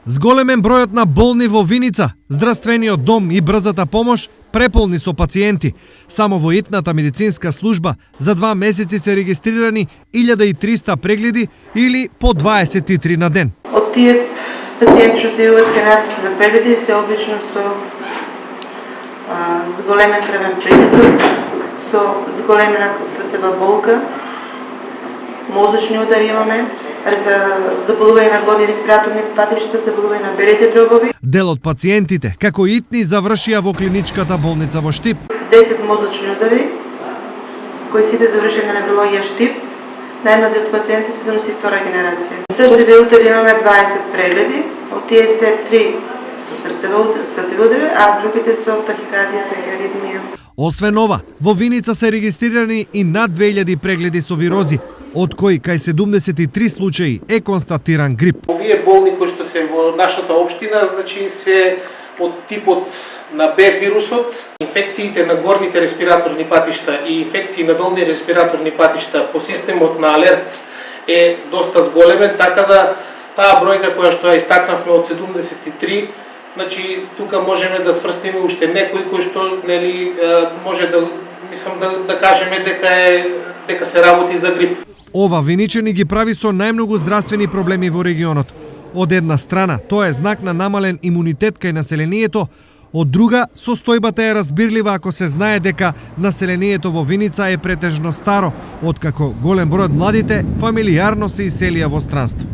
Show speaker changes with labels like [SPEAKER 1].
[SPEAKER 1] Зголемен бројот на болни во Виница, здравствениот дом и брзата помош преполни со пациенти. Само во итната медицинска служба за 2 месеци се регистрирани 1300 прегледи или по 23 на ден.
[SPEAKER 2] Од тие пациенти што се јавуваат кај нас на прегледи се обично со зголемен крвен притисок, со зголемена срцева болка, мозочни удари имаме, заболување на горни респираторни патишта, заболување на белите дробови.
[SPEAKER 1] Дел од пациентите, како итни, завршија во клиничката болница во Штип.
[SPEAKER 2] 10 мозочни удари, кои сите завршени на неврологија Штип. Најмладиот пациент е 72 генерација. За срцеви удари имаме 20 прегледи, од тие се 3 со срцеви удари, а другите со тахикардија и аритмија.
[SPEAKER 1] Освен ова, во Виница се регистрирани и над 2000 прегледи со вирози, од кои кај 73 случаи е констатиран грип.
[SPEAKER 3] Овие болни кои што се во нашата општина, значи се од типот на Б вирусот, инфекциите на горните респираторни патишта и инфекции на долни респираторни патишта по системот на алерт е доста зголемен, така да таа бројка која што ја истакнавме од 73, значи тука можеме да сврстиме уште некои кои што нели може да кажеме дека се работи за грип.
[SPEAKER 1] Ова виничани ги прави со најмногу здравствени проблеми во регионот. Од една страна, тоа е знак на намален имунитет кај населението, од друга, состојбата е разбирлива ако се знае дека населението во Виница е претежно старо, откако голем број од младите фамилијарно се иселија во странство.